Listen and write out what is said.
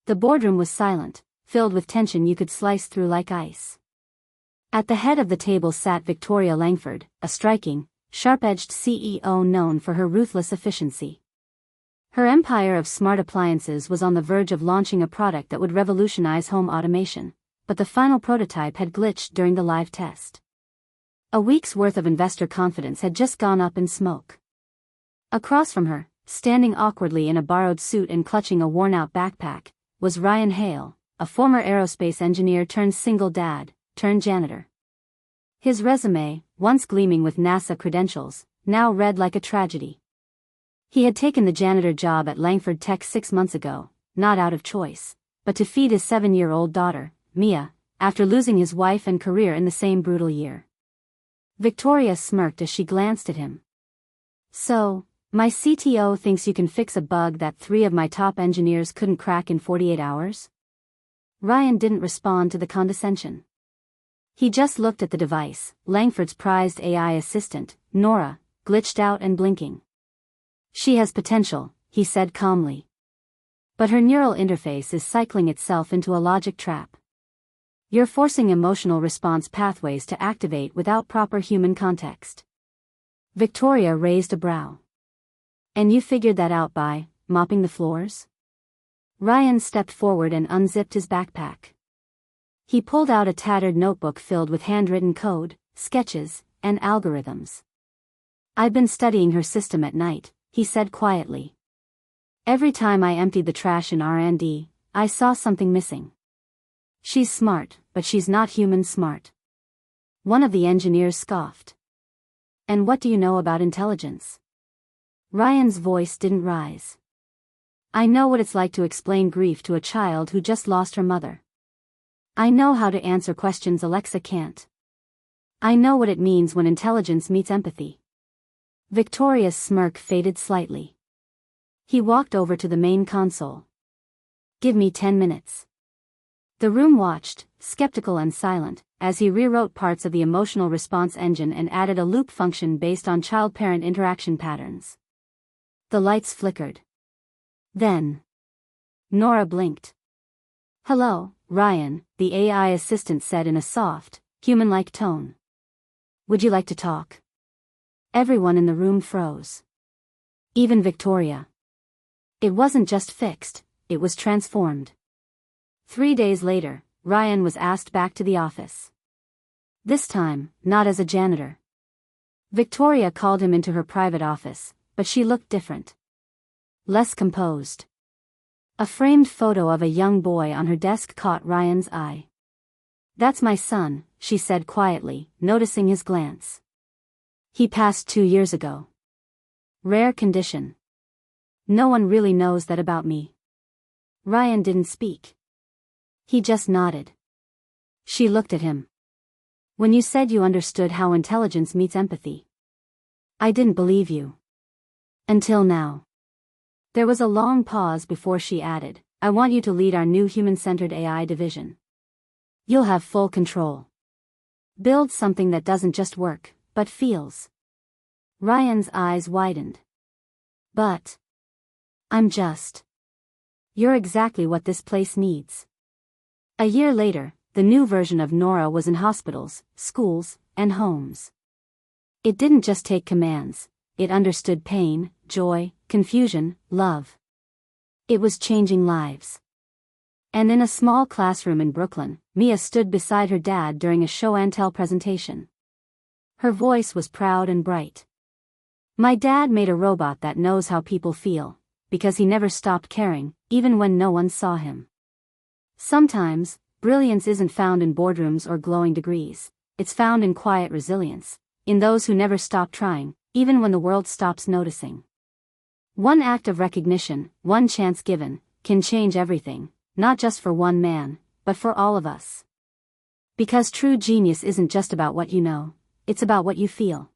The boardroom was silent, filled with tension you could slice through like ice. At the head of the table sat Victoria Langford, a striking, sharp-edged CEO known for her ruthless efficiency. Her empire of smart appliances was on the verge of launching a product that would revolutionize home automation, but the final prototype had glitched during the live test. A week's worth of investor confidence had just gone up in smoke. Across from her, standing awkwardly in a borrowed suit and clutching a worn-out backpack, was Ryan Hale, a former aerospace engineer turned single dad, turned janitor. His resume, once gleaming with NASA credentials, now read like a tragedy. He had taken the janitor job at Langford Tech 6 months ago, not out of choice, but to feed his 7-year-old daughter, Mia, after losing his wife and career in the same brutal year. Victoria smirked as she glanced at him. "So, my CTO thinks you can fix a bug that 3 of my top engineers couldn't crack in 48 hours? Ryan didn't respond to the condescension. He just looked at the device, Langford's prized AI assistant, Nora, glitched out and blinking. "She has potential," he said calmly. "But her neural interface is cycling itself into a logic trap. You're forcing emotional response pathways to activate without proper human context." Victoria raised a brow. "And you figured that out by mopping the floors?" Ryan stepped forward and unzipped his backpack. He pulled out a tattered notebook filled with handwritten code, sketches, and algorithms. "I've been studying her system at night," he said quietly. "Every time I emptied the trash in R&D, I saw something missing. She's smart, but she's not human smart." One of the engineers scoffed. "And what do you know about intelligence?" Ryan's voice didn't rise. "I know what it's like to explain grief to a child who just lost her mother. I know how to answer questions Alexa can't. I know what it means when intelligence meets empathy." Victoria's smirk faded slightly. He walked over to the main console. "Give me 10 minutes." The room watched, skeptical and silent, as he rewrote parts of the emotional response engine and added a loop function based on child-parent interaction patterns. The lights flickered. Then Nora blinked. "Hello, Ryan," the AI assistant said in a soft, human-like tone. "Would you like to talk?" Everyone in the room froze. Even Victoria. It wasn't just fixed, it was transformed. 3 days later, Ryan was asked back to the office. This time, not as a janitor. Victoria called him into her private office, but she looked different. Less composed. A framed photo of a young boy on her desk caught Ryan's eye. "That's my son," she said quietly, noticing his glance. "He passed 2 years ago. Rare condition. No one really knows that about me." Ryan didn't speak. He just nodded. She looked at him. "When you said you understood how intelligence meets empathy, I didn't believe you. Until now." There was a long pause before she added, "I want you to lead our new human-centered AI division. You'll have full control. Build something that doesn't just work, but feels." Ryan's eyes widened. "But you're exactly what this place needs." A year later, the new version of Nora was in hospitals, schools, and homes. It didn't just take commands, it understood pain, joy, confusion, love. It was changing lives. And in a small classroom in Brooklyn, Mia stood beside her dad during a show and tell presentation. Her voice was proud and bright. "My dad made a robot that knows how people feel, because he never stopped caring, even when no one saw him." Sometimes, brilliance isn't found in boardrooms or glowing degrees, it's found in quiet resilience, in those who never stop trying, even when the world stops noticing. One act of recognition, one chance given, can change everything, not just for one man, but for all of us. Because true genius isn't just about what you know, it's about what you feel.